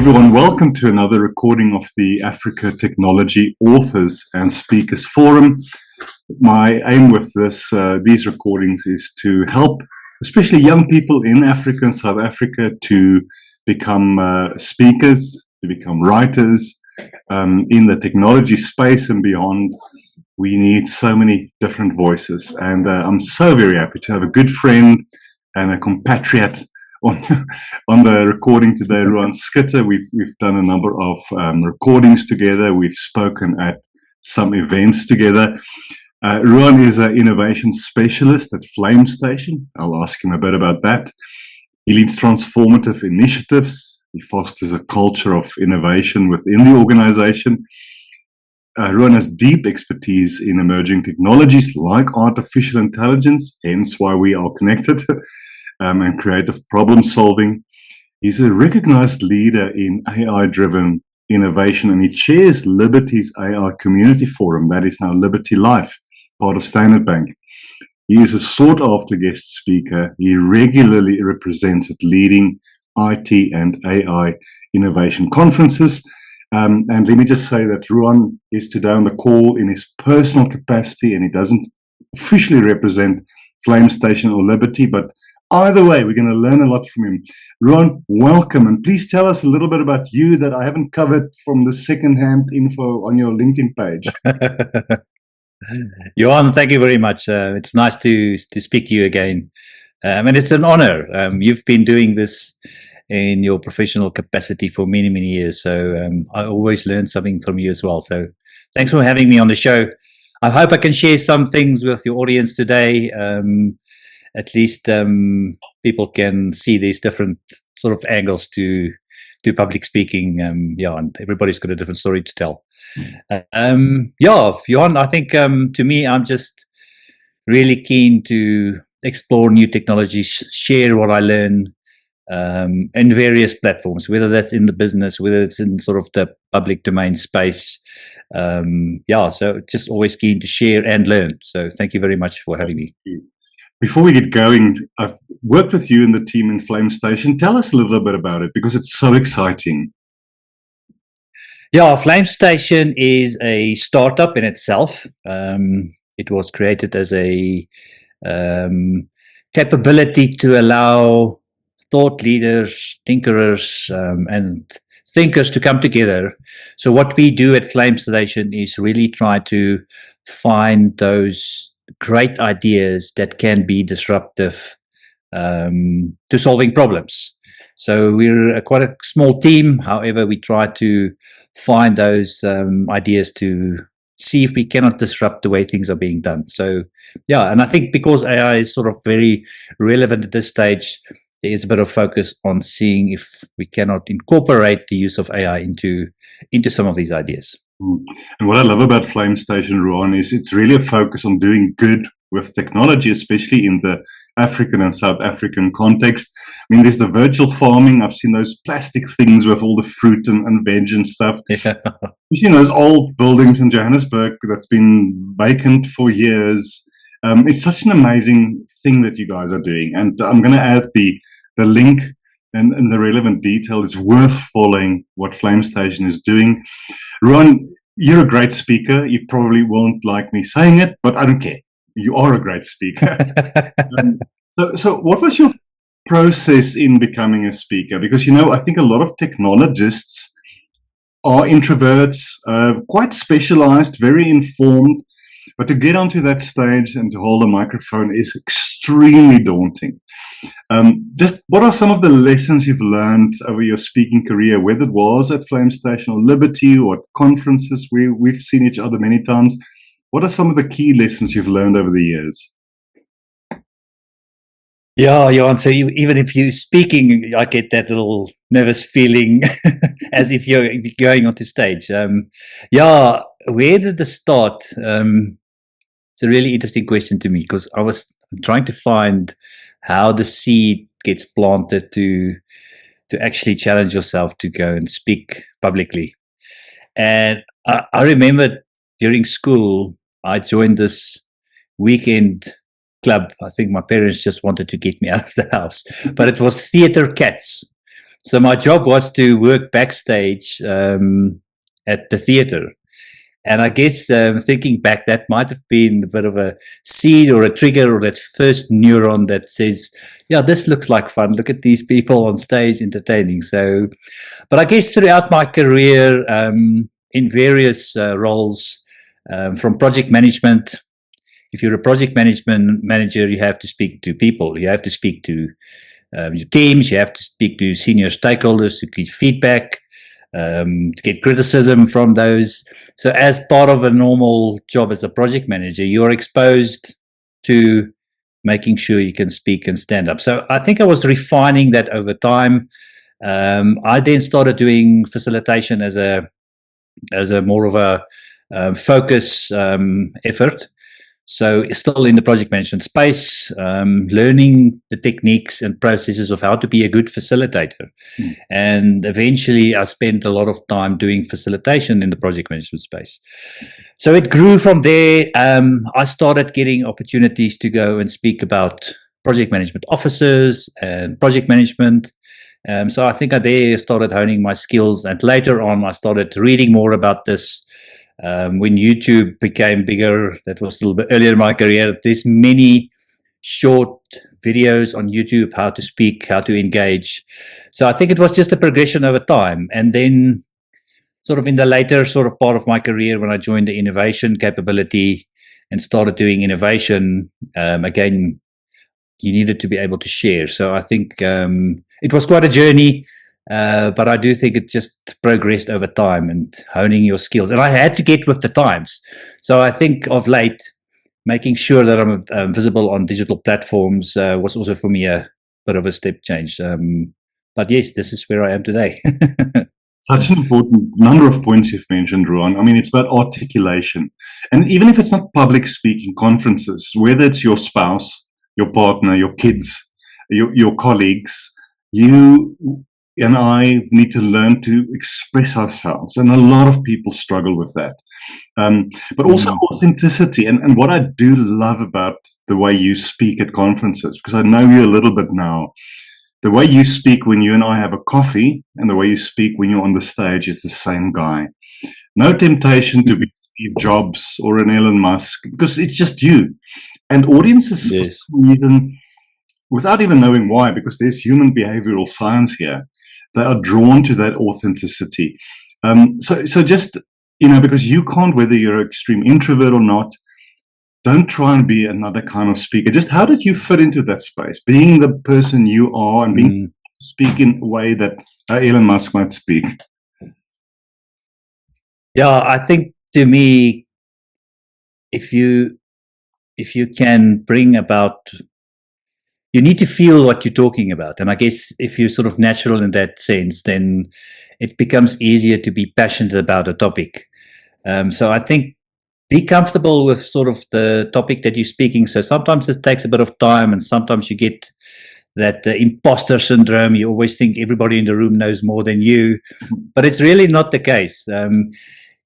Everyone, welcome to another recording of the Africa Technology Authors and Speakers Forum. My aim with these recordings is to help, especially young people in Africa and South Africa, to become speakers, to become writers in the technology space and beyond. We need so many different voices, and I'm so very happy to have a good friend and a compatriot on the recording today, Ruan Schutte. We've done a number of recordings together. We've spoken at some events together. Ruan is an innovation specialist at Flame Station. I'll ask him a bit about that. He leads transformative initiatives. He fosters a culture of innovation within the organization. Ruan has deep expertise in emerging technologies like artificial intelligence, hence why we are connected. And creative problem solving. He's a recognized leader in AI-driven innovation, and he chairs Liberty's AI Community Forum, that is now Liberty Life, part of Standard Bank. He is a sought-after guest speaker. He regularly represents at leading IT and AI innovation conferences. And let me just say that Ruan is today on the call in his personal capacity, and he doesn't officially represent Flame Station or Liberty, but either way, we're going to learn a lot from him. Ruan, welcome, and please tell us a little bit about you that I haven't covered from the second-hand info on your LinkedIn page. Johan, thank you very much. It's nice to speak to you again, and it's an honor. You've been doing this in your professional capacity for many, many years, so I always learn something from you as well. So thanks for having me on the show. I hope I can share some things with your audience today. At least people can see these different sort of angles to public speaking. And everybody's got a different story to tell. Johan, I think to me, I'm just really keen to explore new technologies, share what I learn in various platforms, whether that's in the business, whether it's in sort of the public domain space. So just always keen to share and learn. So thank you very much for having me. Before we get going, I've worked with you and the team in Flame Station. Tell us a little bit about it, because it's so exciting. Yeah, Flame Station is a startup in itself. It was created as a capability to allow thought leaders, tinkerers, and thinkers to come together. So what we do at Flame Station is really try to find those great ideas that can be disruptive to solving problems. So we're quite a small team. However, we try to find those ideas to see if we cannot disrupt the way things are being done. So and I think because AI is sort of very relevant at this stage, there is a bit of focus on seeing if we cannot incorporate the use of AI into some of these ideas. And what I love about Flame Station, Ruan, is it's really a focus on doing good with technology, especially in the African and South African context. I mean, there's the virtual farming. I've seen those plastic things with all the fruit and veg and stuff. Yeah. You know, those old buildings in Johannesburg that's been vacant for years. It's such an amazing thing that you guys are doing. And I'm going to add the link and the relevant detail. It's worth following what Flame Station is doing. Ruan, you're a great speaker. You probably won't like me saying it, but I don't care. You are a great speaker. So what was your process in becoming a speaker? Because, you know, I think a lot of technologists are introverts, quite specialized, very informed, but to get onto that stage and to hold a microphone is extremely daunting. Just what are some of the lessons you've learned over your speaking career, whether it was at Flame Station or Liberty or at conferences where we've seen each other many times? What are some of the key lessons you've learned over the years? Yeah, Johan, so even if you're speaking, I get that little nervous feeling as if you're going onto stage. Where did this start? It's a really interesting question to me, because I was trying to find how the seed gets planted to actually challenge yourself to go and speak publicly. And I remember during school, I joined this weekend club. I think my parents just wanted to get me out of the house, but it was Theatre Cats. So my job was to work backstage at the theater. And I guess thinking back, that might have been a bit of a seed or a trigger or that first neuron that says, yeah, this looks like fun. Look at these people on stage entertaining. So, but I guess throughout my career, in various roles, from project management, if you're a project management manager, you have to speak to people. You have to speak to your teams. You have to speak to senior stakeholders to give feedback, to get criticism from those. So as part of a normal job as a project manager, you're exposed to making sure you can speak and stand up. So I think I was refining that over time. I then started doing facilitation as a more of a focus effort. So still in the project management space, learning the techniques and processes of how to be a good facilitator. And eventually I spent a lot of time doing facilitation in the project management space. So it grew from there. I started getting opportunities to go and speak about project management offices and project management. So I think I there started honing my skills. And later on, I started reading more about this. When YouTube became bigger, that was a little bit earlier in my career, there's many short videos on YouTube, how to speak, how to engage. So I think it was just a progression over time. And then sort of in the later sort of part of my career, when I joined the innovation capability and started doing innovation, again, you needed to be able to share. So I think it was quite a journey. But I do think it just progressed over time and honing your skills. And I had to get with the times. So I think of late, making sure that I'm visible on digital platforms was also for me a bit of a step change. But yes, this is where I am today. Such an important number of points you've mentioned, Ruan. I mean, it's about articulation. And even if it's not public speaking conferences, whether it's your spouse, your partner, your kids, your colleagues, you and I need to learn to express ourselves. And a lot of people struggle with that. But also authenticity. And what I do love about the way you speak at conferences, because I know you a little bit now, the way you speak when you and I have a coffee and the way you speak when you're on the stage is the same guy. No temptation to be Steve Jobs or an Elon Musk, because it's just you. And audiences, for some reason, without even knowing why, because there's human behavioral science here, they are drawn to that authenticity. So just, because you can't, whether you're an extreme introvert or not, don't try and be another kind of speaker. Just how did you fit into that space, being the person you are and being speak in a way that Elon Musk might speak? Yeah, I think to me, if you can bring about, you need to feel what you're talking about. And I guess if you're sort of natural in that sense, then it becomes easier to be passionate about a topic. So I think be comfortable with sort of the topic that you're speaking. So sometimes it takes a bit of time, and sometimes you get that imposter syndrome. You always think everybody in the room knows more than you, but it's really not the case.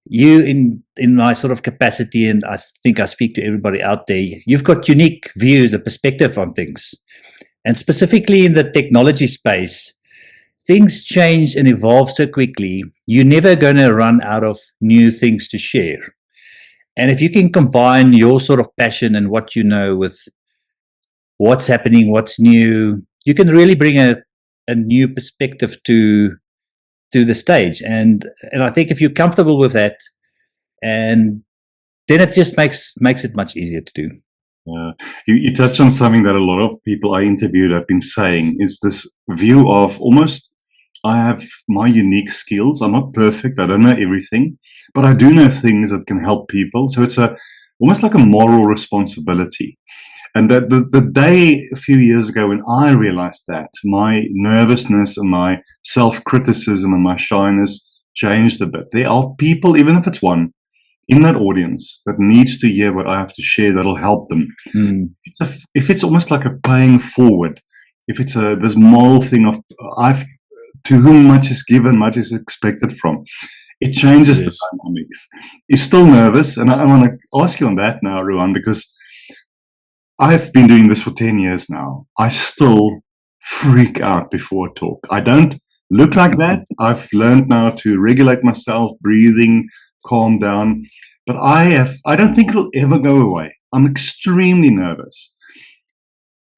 You in my sort of capacity, and I think I speak to everybody out there, you've got unique views and perspective on things. And specifically in the technology space, things change and evolve so quickly, you're never going to run out of new things to share. And if you can combine your sort of passion and what you know with what's happening, what's new, you can really bring a new perspective to the stage. And I think if you're comfortable with that, and then it just makes it much easier to do. You touched on something that a lot of people I interviewed have been saying, is this view of almost, I have my unique skills. I'm not perfect. I don't know everything, but I do know things that can help people. So it's almost like a moral responsibility. And that the day a few years ago when I realized that, my nervousness and my self-criticism and my shyness changed a bit. There are people, even if it's one, in that audience that needs to hear what I have to share that'll help them. If it's almost like a paying forward, if it's this moral thing of to whom much is given, much is expected from, it changes the dynamics. You're still nervous, and I want to ask you on that now, Ruan, because I've been doing this for 10 years now. I still freak out before a talk. I don't look like that. I've learned now to regulate myself, breathing, calm down. But I don't think it'll ever go away. I'm extremely nervous.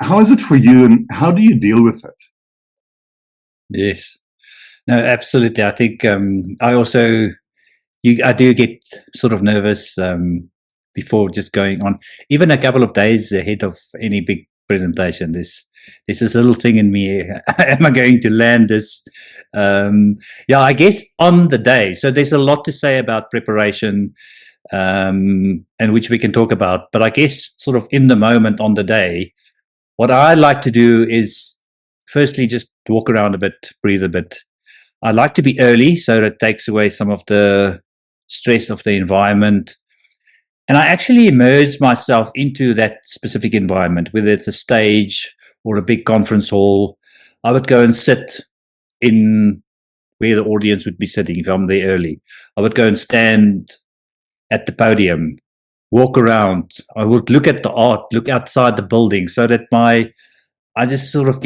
How is it for you, and how do you deal with it? Yes. No, absolutely. I think I also I do get sort of nervous before just going on, even a couple of days ahead of any big presentation. There's this little thing in me. Am I going to land this? Yeah, I guess on the day. So there's a lot to say about preparation, and which we can talk about. But I guess sort of in the moment on the day, what I like to do is firstly just walk around a bit, breathe a bit. I like to be early, so that takes away some of the stress of the environment. And I actually immerse myself into that specific environment, whether it's a stage or a big conference hall. I would go and sit in where the audience would be sitting if I'm there early. I would go and stand at the podium, walk around. I would look at the art, look outside the building, so that I just sort of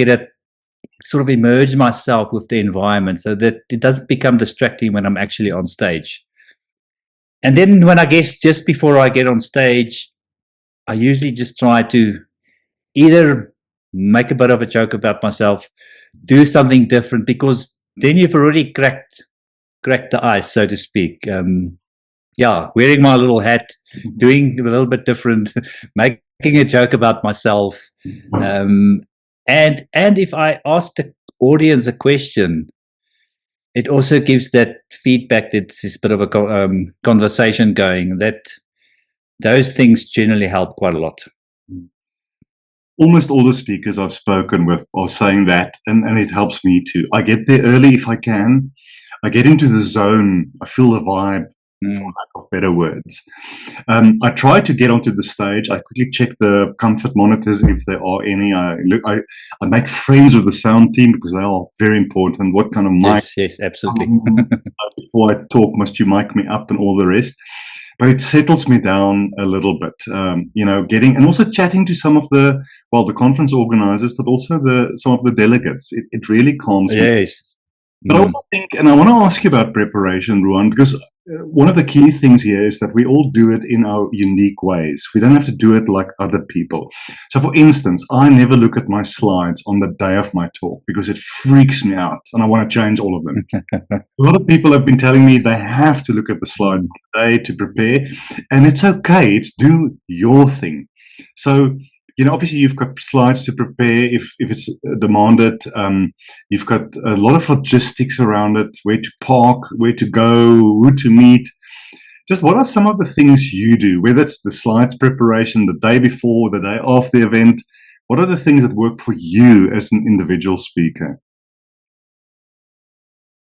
sort of immerse myself with the environment so that it doesn't become distracting when I'm actually on stage. And then when I guess just before I get on stage, I usually just try to either make a bit of a joke about myself, do something different, because then you've already cracked the ice, so to speak. Yeah, wearing my little hat, doing a little bit different, making a joke about myself. And if I ask the audience a question, it also gives that feedback that there's a bit of a conversation going. That those things generally help quite a lot. Almost all the speakers I've spoken with are saying that, and it helps me too. I get there early if I can. I get into the zone. I feel the vibe, for lack of better words. I try to get onto the stage. I quickly check the comfort monitors if there are any. I make friends with the sound team because they are very important. What kind of mic? Yes, absolutely. Before I talk, must you mic me up and all the rest? But it settles me down a little bit, getting and also chatting to some of the conference organizers, but also some of the delegates. It really calms me. Yes. But I also think, and I want to ask you about preparation, Ruan, because one of the key things here is that we all do it in our unique ways. We don't have to do it like other people. So, for instance, I never look at my slides on the day of my talk because it freaks me out and I want to change all of them. A lot of people have been telling me they have to look at the slides on the day to prepare, and it's okay. It's do your thing. So, obviously you've got slides to prepare if it's demanded. You've got a lot of logistics around it, where to park, where to go, who to meet. Just what are some of the things you do, whether it's the slides preparation, the day before, the day of the event? What are the things that work for you as an individual speaker?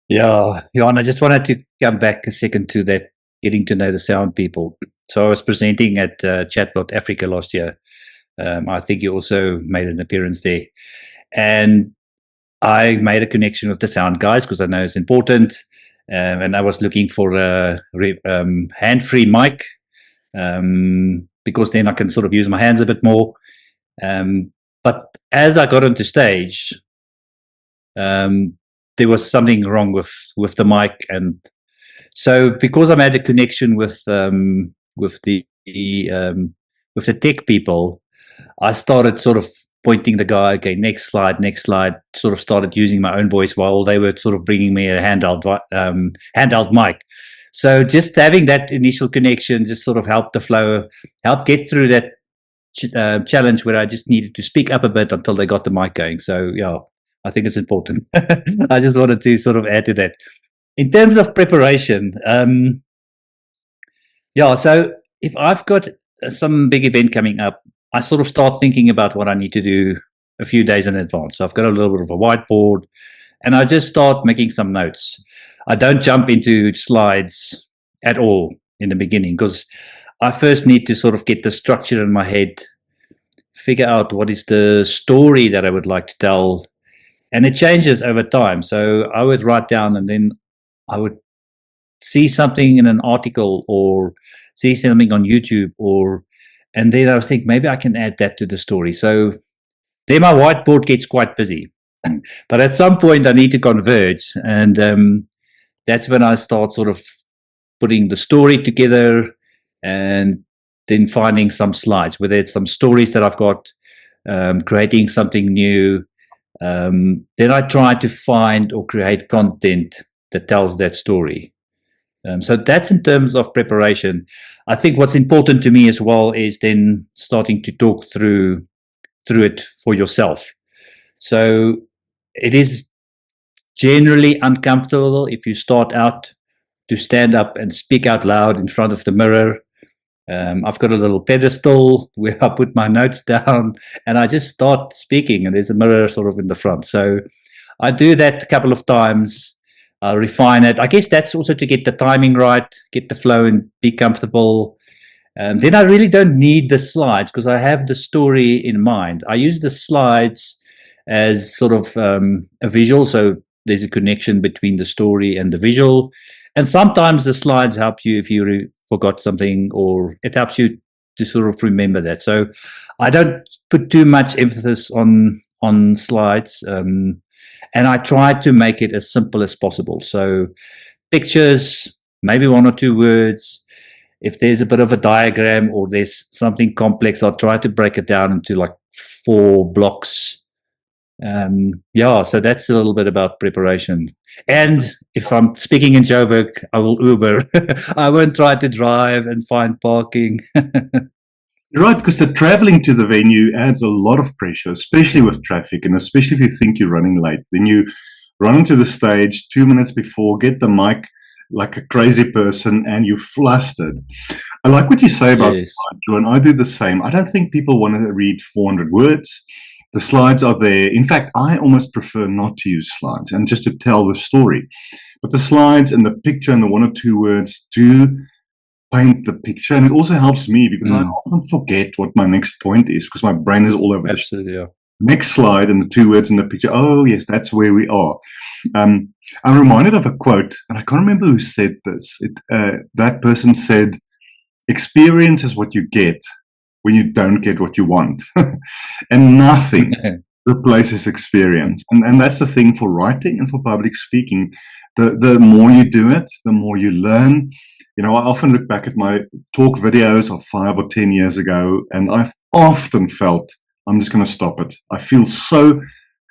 Yeah, Johan, I just wanted to come back a second to that, getting to know the sound people. So I was presenting at Chatbot Africa last year. I think you also made an appearance there. And I made a connection with the sound guys because I know it's important. And I was looking for a hand-free mic because then I can sort of use my hands a bit more. But as I got onto stage, there was something wrong with the mic. And so because I made a connection with the tech people, I started sort of pointing the guy, okay, next slide, sort of started using my own voice while they were sort of bringing me a handheld mic. So just having that initial connection just sort of helped the flow, helped get through that challenge where I just needed to speak up a bit until they got the mic going. So, yeah, I think it's important. I just wanted to sort of add to that. In terms of preparation, so if I've got some big event coming up, I sort of start thinking about what I need to do a few days in advance. So I've got a little bit of a whiteboard and I just start making some notes. I don't jump into slides at all in the beginning because I first need to sort of get the structure in my head, figure out what is the story that I would like to tell. And it changes over time. So I would write down and then I would see something in an article or see something on YouTube and then I was thinking maybe I can add that to the story. So then my whiteboard gets quite busy. But at some point, I need to converge, and that's when I start sort of putting the story together, and then finding some slides, whether it's some stories that I've got, creating something new. Then I try to find or create content that tells that story. So that's in terms of preparation. I think what's important to me as well is then starting to talk through it for yourself. So it is generally uncomfortable if you start out to stand up and speak out loud in front of the mirror. I've got a little pedestal where I put my notes down and I just start speaking, and there's a mirror sort of in the front. So I do that a couple of times. I'll refine it. I guess that's also to get the timing right, get the flow and be comfortable. Then I really don't need the slides because I have the story in mind. I use the slides as sort of a visual, so there's a connection between the story and the visual. And sometimes the slides help you if you forgot something, or it helps you to sort of remember that. So I don't put too much emphasis on slides, and I try to make it as simple as possible. So pictures, maybe 1 or 2 words. If there's a bit of a diagram or there's something complex, I'll try to break it down into like 4 blocks. So that's a little bit about preparation. And if I'm speaking in Joburg, I will Uber. I won't try to drive and find parking. You're right, because the traveling to the venue adds a lot of pressure, especially with traffic, and especially if you think you're running late. Then you run into the stage 2 minutes before, get the mic like a crazy person, and you're flustered. I like what you say about slides, and I do the same. I don't think people want to read 400 words. The slides are there. In fact, I almost prefer not to use slides and just to tell the story. But the slides and the picture and the 1 or 2 words do paint the picture. And it also helps me because I often forget what my next point is because my brain is all over the Absolutely, yeah. Next slide and the 2 words in the picture. Oh, yes, that's where we are. I'm reminded of a quote, and I can't remember who said this. That person said, experience is what you get when you don't get what you want. And nothing replaces experience. And that's the thing for writing and for public speaking. The more you do it, the more you learn. You know, I often look back at my talk videos of 5 or 10 years ago, and I've often felt, I'm just going to stop it. I feel so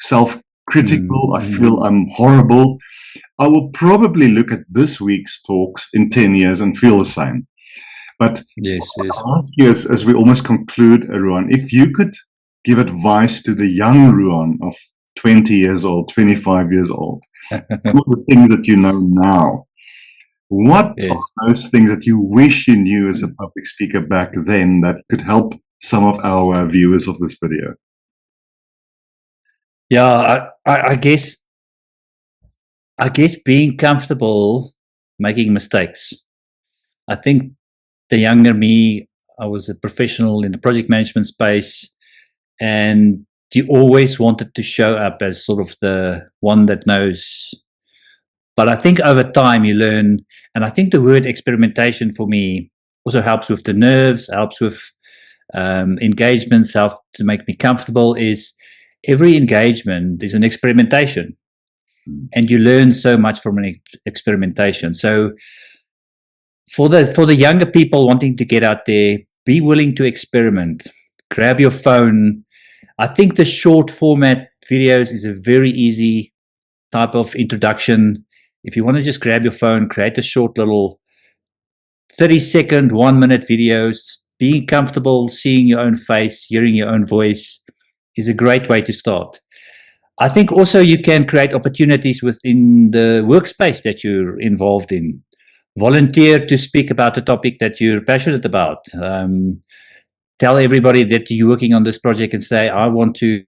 self-critical. I feel I'm horrible. I will probably look at this week's talks in 10 years and feel the same. But yes. I'll ask you as we almost conclude, Ruan, if you could give advice to the young Ruan of 20 years old, 25 years old, some of the things that you know now, what are those things that you wish you knew as a public speaker back then that could help some of our viewers of this video? Yeah, I guess being comfortable making mistakes. I think the younger me, I was a professional in the project management space, and you always wanted to show up as sort of the one that knows. But I think over time you learn, and I think the word experimentation for me also helps with the nerves, helps with engagements, helps to make me comfortable. Is every engagement is an experimentation, and you learn so much from an experimentation. So for the younger people wanting to get out there, be willing to experiment. Grab your phone. I think the short format videos is a very easy type of introduction. If you want to just grab your phone, create a short little 30-second, 1-minute videos. Being comfortable, seeing your own face, hearing your own voice is a great way to start. I think also you can create opportunities within the workspace that you're involved in. Volunteer to speak about the topic that you're passionate about. Tell everybody that you're working on this project and say, I want to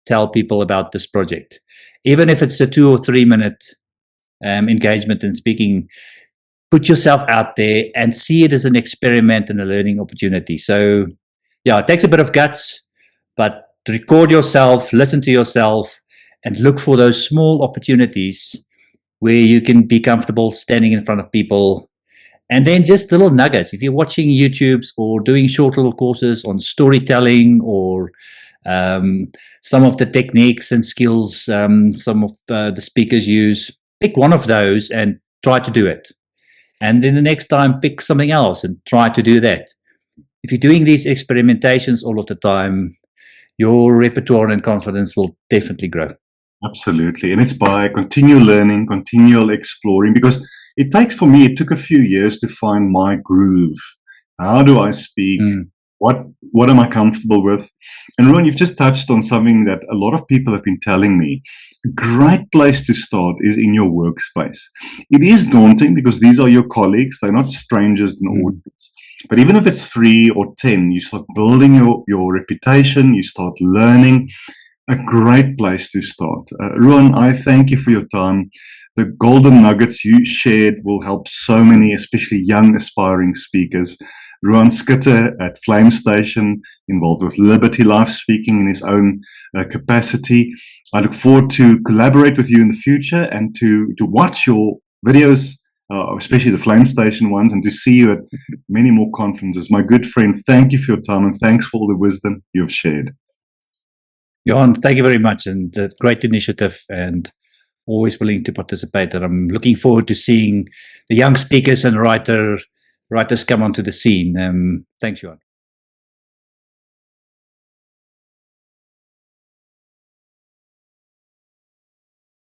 tell people about this project. Even if it's a 2 or 3 minute engagement and speaking, put yourself out there and see it as an experiment and a learning opportunity. So yeah, it takes a bit of guts, but record yourself, listen to yourself, and look for those small opportunities where you can be comfortable standing in front of people. And then just little nuggets. If you're watching YouTubes or doing short little courses on storytelling or some of the techniques and skills some of the speakers use. Pick one of those and try to do it. And then the next time, pick something else and try to do that. If you're doing these experimentations all of the time, your repertoire and confidence will definitely grow. Absolutely. And it's by continual learning, continual exploring, because it took a few years to find my groove. How do I speak? What am I comfortable with? And Ruan, you've just touched on something that a lot of people have been telling me. A great place to start is in your workspace. It is daunting because these are your colleagues. They're not strangers in the audience. But even if it's 3 or 10, you start building your reputation, you start learning. A great place to start. Ruan, I thank you for your time. The golden nuggets you shared will help so many, especially young aspiring speakers. Ruan Schutte at Flame Station, involved with Liberty Life Speaking in his own capacity. I look forward to collaborate with you in the future and to watch your videos, especially the Flame Station ones, and to see you at many more conferences. My good friend, thank you for your time and thanks for all the wisdom you've shared. Johan, thank you very much, and great initiative, and always willing to participate. And I'm looking forward to seeing the young speakers and writers come onto the scene. Thanks, Johan.